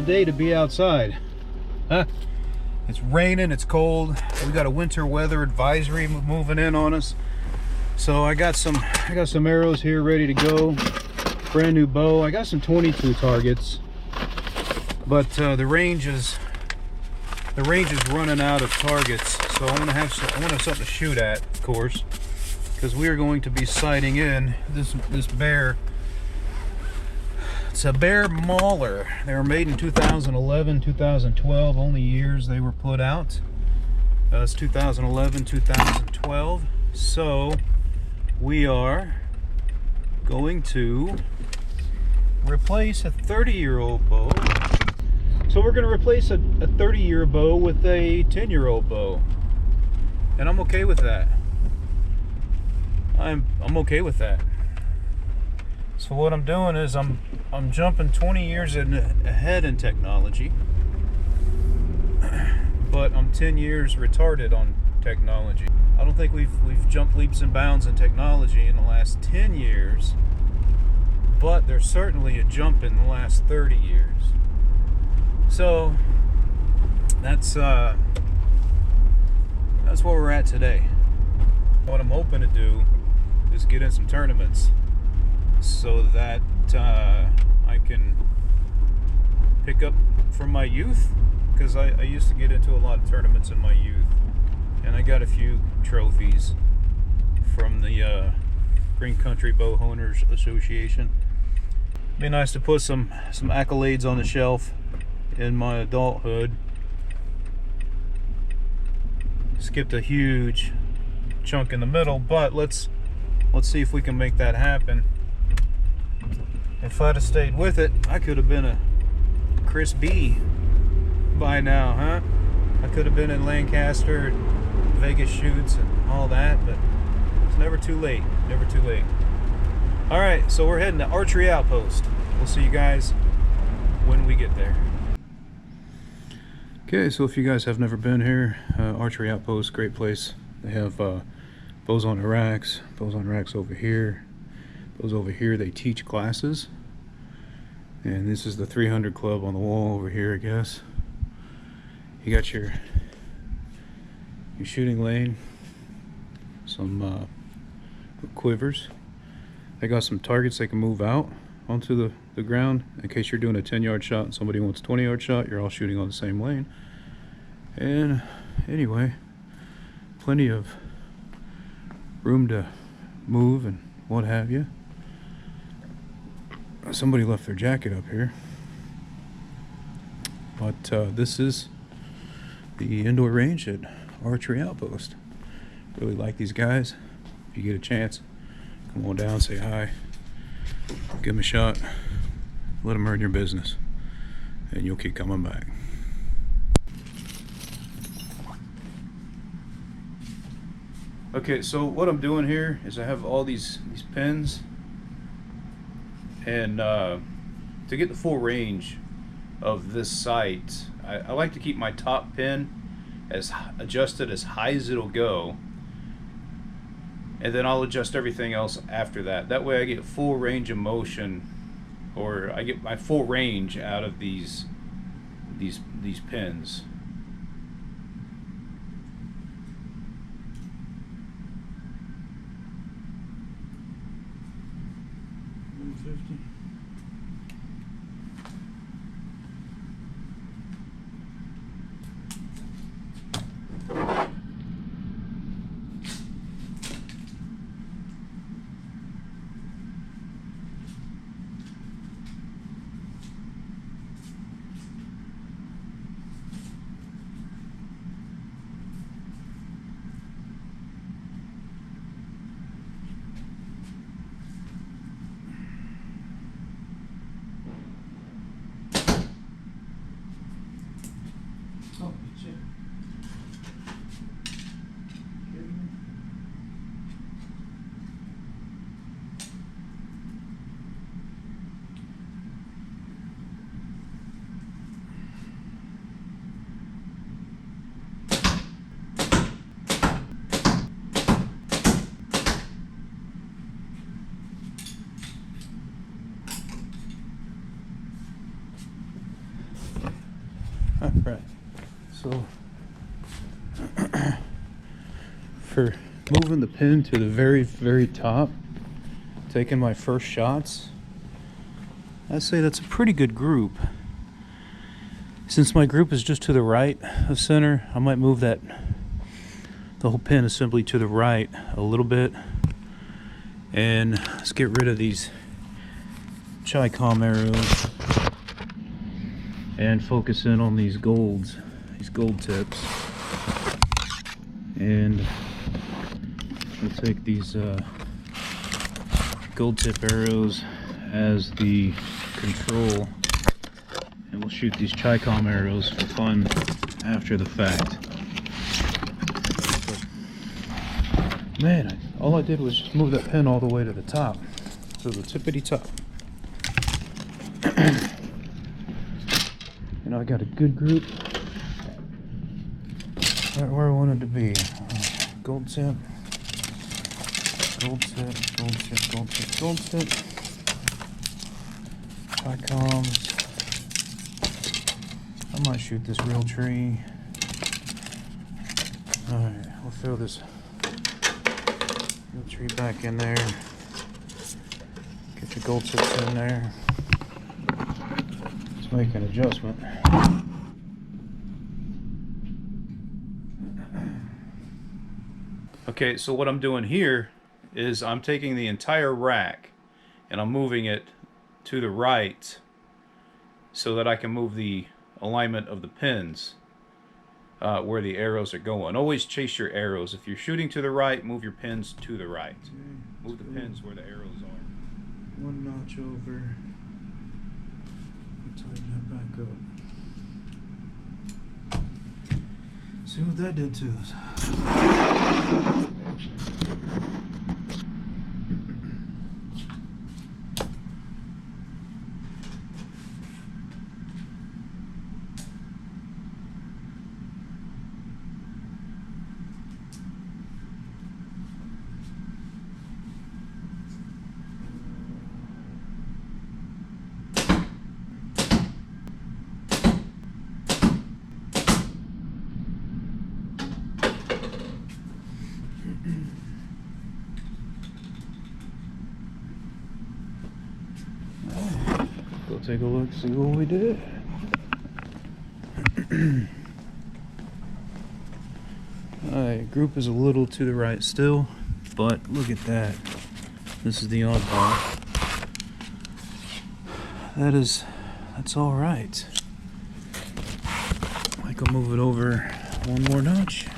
beautiful day to be outside. Huh? It's raining, it's cold. We got a winter weather advisory moving in on us. So I got some arrows here ready to go. Brand new bow. I got some 22 targets, but the range is running out of targets. So I want to have something to shoot at, of course, because we are going to be sighting in this bear. It's a Bear Mauler. They were made in 2011, 2012, only years they were put out. It's 2011, 2012. So we are going to replace a 30-year-old bow. So we're going to replace a 30-year bow with a 10-year-old bow. And I'm okay with that. I'm okay with that. So what I'm doing is I'm jumping 20 years ahead in technology, but I'm 10 years retarded on technology. I don't think we've jumped leaps and bounds in technology in the last 10 years, but there's certainly a jump in the last 30 years. So that's where we're at today. What I'm hoping to do is get in some tournaments, so that I can pick up from my youth, because I used to get into a lot of tournaments in my youth, and I got a few trophies from the Green Country Bow Owners Association. Be nice to put some accolades on the shelf in my adulthood. Skipped a huge chunk in the middle, but let's see if we can make that happen. If I'd have stayed with it, I could have been a Chris B by now, huh? I could have been in Lancaster, Vegas shoots and all that, but it's never too late, never too late. All right, so we're heading to Archery Outpost. We'll see you guys when we get there. Okay, so if you guys have never been here, Archery Outpost, great place. They have bows on the racks over here. Those over here, they teach classes, and this is the 300 club on the wall over here, I guess. You got your shooting lane, some quivers. They got some targets they can move out onto the ground in case you're doing a 10-yard shot and somebody wants a 20-yard shot. You're all shooting on the same lane. And anyway, plenty of room to move and what have you. Somebody left their jacket up here, but this is the indoor range at Archery Outpost. Really like these guys. If you get a chance, come on down, say hi, give them a shot, let them earn your business, and you'll keep coming back. Okay, so what I'm doing here is I have all these pins. And to get the full range of this sight, I like to keep my top pin as adjusted as high as it'll go, and then I'll adjust everything else after that. That way I get full range of motion, or I get my full range out of these pins. All right. So for moving the pin to the very, very top, taking my first shots, I'd say that's a pretty good group. Since my group is just to the right of center, I might move the whole pin assembly to the right a little bit. And let's get rid of these Chi-Com arrows and focus in on these gold tips. And we'll take these gold tip arrows as the control, and we'll shoot these Chi-Com arrows for fun after the fact. But, man, all I did was just move that pin all the way to the top, to the tippity top. And I got a good group right where I wanted to be. Gold tip, gold tip, gold tip, gold tip, gold tip. Chi-Coms. I might shoot this real tree. Alright, we'll throw this real tree back in there. Get the gold tips in there. Let's make an adjustment. Okay, so what I'm doing here is I'm taking the entire rack and I'm moving it to the right so that I can move the alignment of the pins where the arrows are going. Always chase your arrows. If you're shooting to the right, move your pins to the right. Okay, move the pins where the arrows are. One notch over. Tighten that back up. See what that did to us. Go take a look, see what we did. Alright, group is a little to the right still, but look at that. This is the oddball. That's alright. I can move it over one more notch.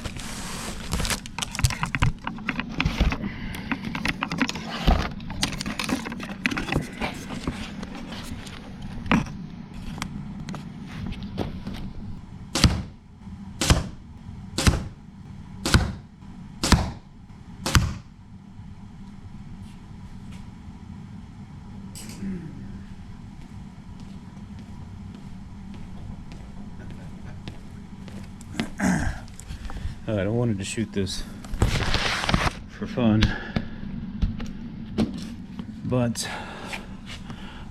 Alright, I wanted to shoot this for fun, but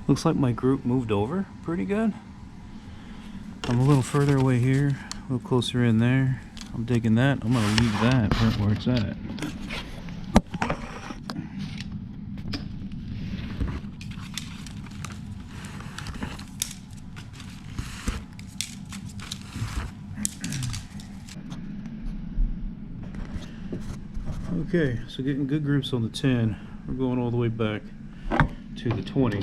looks like my group moved over pretty good. I'm a little further away here, a little closer in there. I'm digging that. I'm going to leave that where it's at. Okay, so getting good groups on the 10. We're going all the way back to the 20.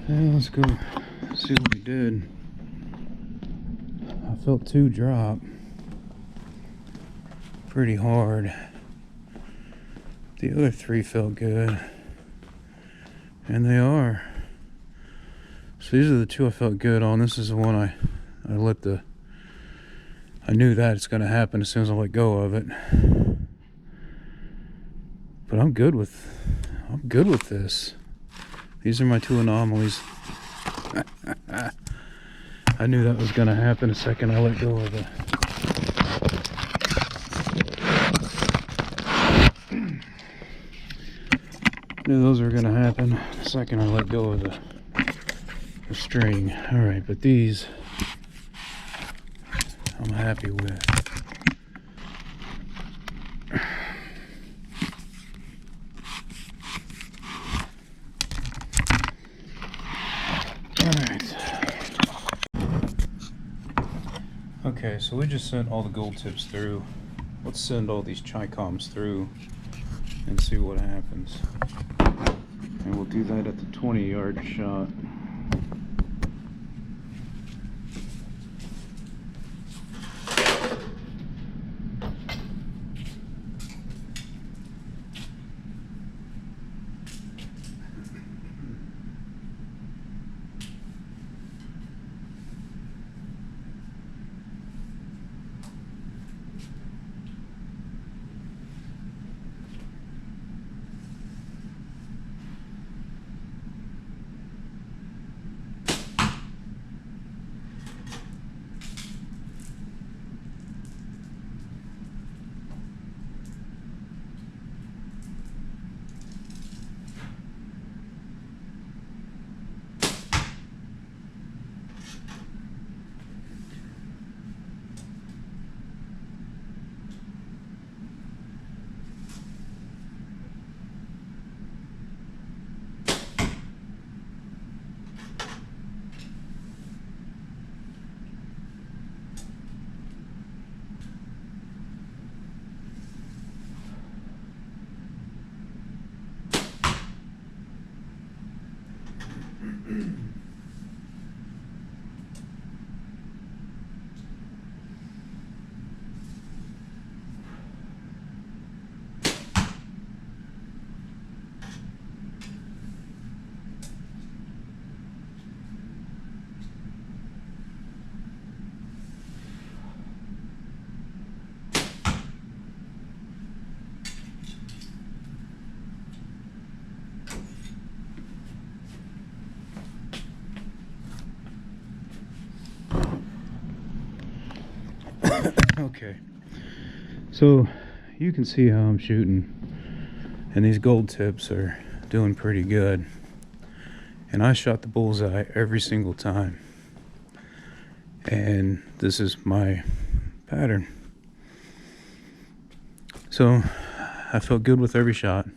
Let's go see what we did. I felt 2 drop. pretty hard. The other 3 felt good. And they are. So these are the 2 I felt good on. This is the one I knew that it's going to happen as soon as I let go of it. But I'm good with this. These are my 2 anomalies. I knew that was going to happen the second I let go of it. Knew those were going to happen the second I let go of the string. Alright, but these I'm happy with. Alright. Okay, so we just sent all the gold tips through. Let's send all these Chi-Coms through and see what happens. And we'll do that at the 20-yard shot. Okay, so you can see how I'm shooting, and these gold tips are doing pretty good, and I shot the bullseye every single time, and this is my pattern. So I felt good with every shot.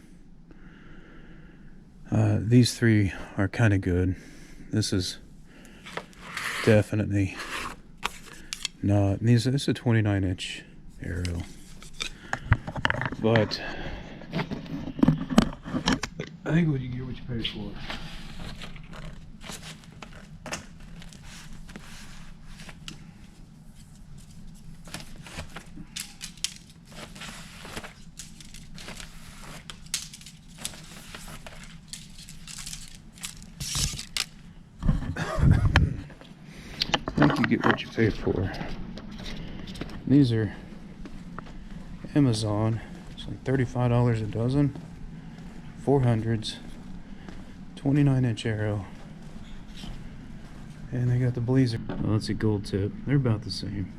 These 3 are kind of good. This is definitely not. This is a 29-inch arrow, but I think what you get, what you pay for. I think you get what you pay for. These are Amazon. It's like $35 a dozen. 400s. 29-inch arrow. And they got the blazer. Oh, that's a gold tip. They're about the same.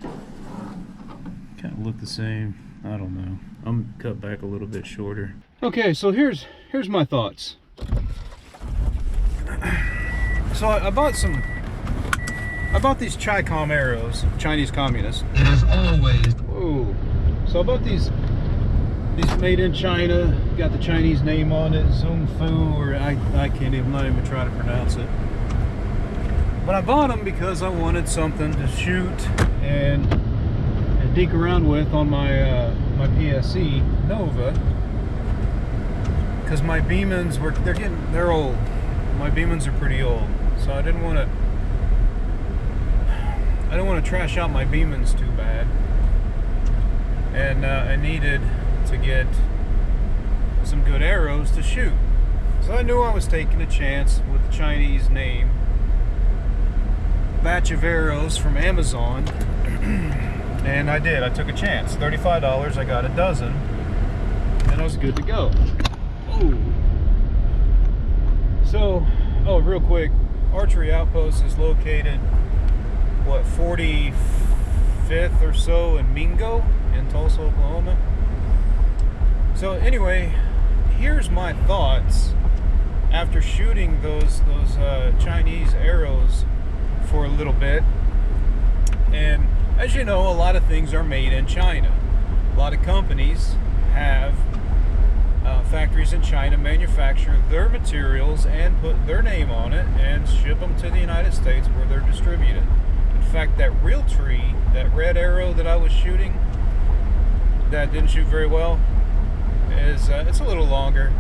Kind of look the same. I don't know. I'm cut back a little bit shorter. Okay, so here's my thoughts. So I bought these Chi-Com arrows, Chinese communists. As always. Whoa. So I bought these made in China, got the Chinese name on it, Zhao Fu, or I can't even, I'm not even trying to pronounce it. But I bought them because I wanted something to shoot and deke around with on my my PSC Nova, because my Beemans they're old. My Beemans are pretty old, so I didn't want to trash out my Beemans too bad. and I needed to get some good arrows to shoot. So I knew I was taking a chance with the Chinese name. Batch of arrows from Amazon, and I did. I took a chance. $35. I got a dozen, and I was good to go. Oh. So, real quick, Archery Outpost is located, 45th or so in Mingo in Tulsa, Oklahoma. So anyway, here's my thoughts after shooting those Chinese arrows for a little bit. And as you know, a lot of things are made in China. A lot of companies have factories in China manufacture their materials and put their name on it and ship them to the United States where they're distributed. In fact, that Realtree, that red arrow that I was shooting, that didn't shoot very well, is it's a little longer.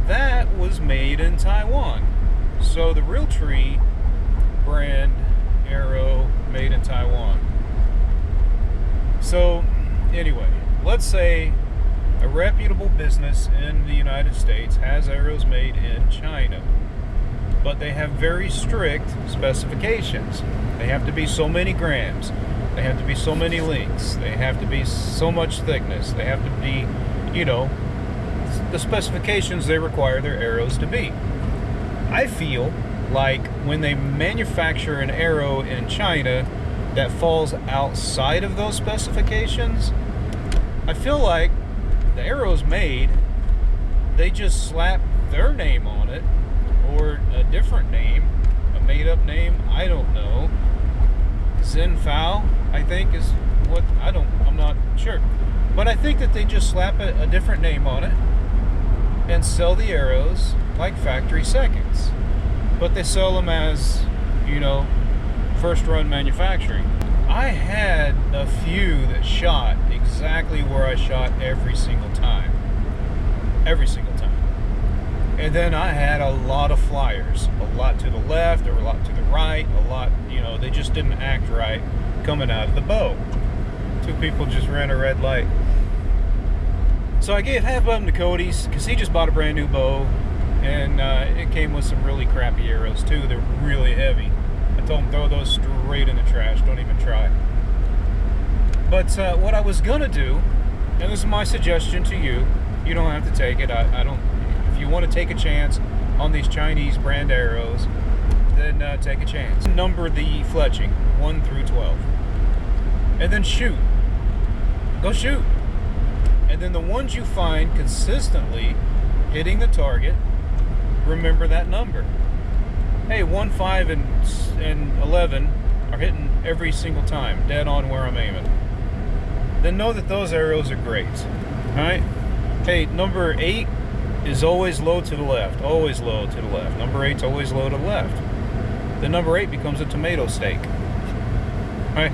That was made in Taiwan. So the Realtree brand arrow made in Taiwan. So anyway, let's say a reputable business in the United States has arrows made in China, but they have very strict specifications. They have to be so many grams, they have to be so many links, they have to be so much thickness, they have to be, the specifications they require their arrows to be. I feel like when they manufacture an arrow in China that falls outside of those specifications, I feel like the arrows made, they just slap their name on it, or a different name, a made-up name, I don't know. Zenfao, I think, is what, I'm not sure. But I think that they just slap a different name on it and sell the arrows like factory seconds. But they sell them as, first run manufacturing. I had a few that shot exactly where I shot every single time. Every single time. And then I had a lot of flyers. A lot to the left or a lot to the right. A lot, they just didn't act right coming out of the bow. Two people just ran a red light. So I gave half of them to Cody's because he just bought a brand new bow. And it came with some really crappy arrows too. They're really heavy. I told him throw those straight in the trash. Don't even try. But what I was gonna do, and this is my suggestion to you, you don't have to take it. I don't. If you want to take a chance on these Chinese brand arrows, then take a chance. Number the fletching 1 through 12, and then shoot. Go shoot. And then the ones you find consistently hitting the target, remember that number. Hey, 1, 5, and 11 are hitting every single time, dead on where I'm aiming. Then know that those arrows are great. Alright? Hey, number 8 is always low to the left. Always low to the left. Number 8 is always low to the left. Then number 8 becomes a tomato steak. Alright?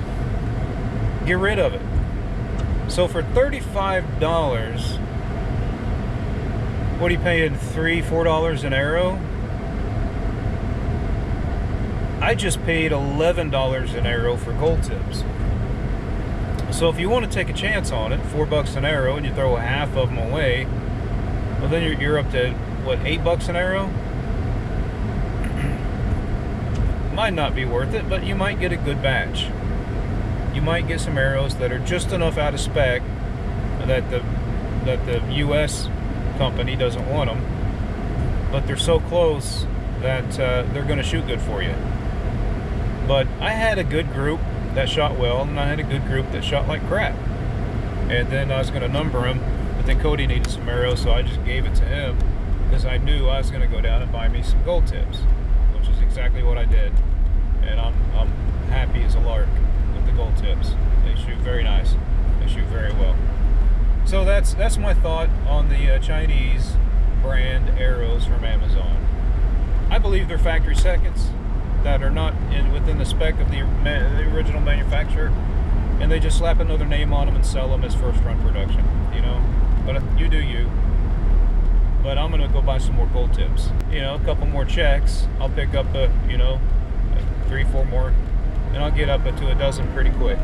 Get rid of it. So for $35, what are you paying? $3, $4 an arrow? I just paid $11 an arrow for gold tips. So if you want to take a chance on it, $4 an arrow, and you throw half of them away, well then you're up to what, $8 an arrow? Might not be worth it, but you might get a good batch. You might get some arrows that are just enough out of spec that the U.S. company doesn't want them, but they're so close that they're going to shoot good for you. But I had a good group that shot well, and I had a good group that shot like crap. And then I was going to number them, but then Cody needed some arrows, so I just gave it to him because I knew I was going to go down and buy me some gold tips, which is exactly what I did. And I'm happy as a lark with the gold tips. They shoot very nice. They shoot very well. So that's my thought on the Chinese brand arrows from Amazon. I believe they're factory seconds that are not within the spec of the original manufacturer, and they just slap another name on them and sell them as first run production, but you do you. But I'm gonna go buy some more gold tips, a couple more checks. I'll pick up 3, 4 more, and I'll get up to a dozen pretty quick.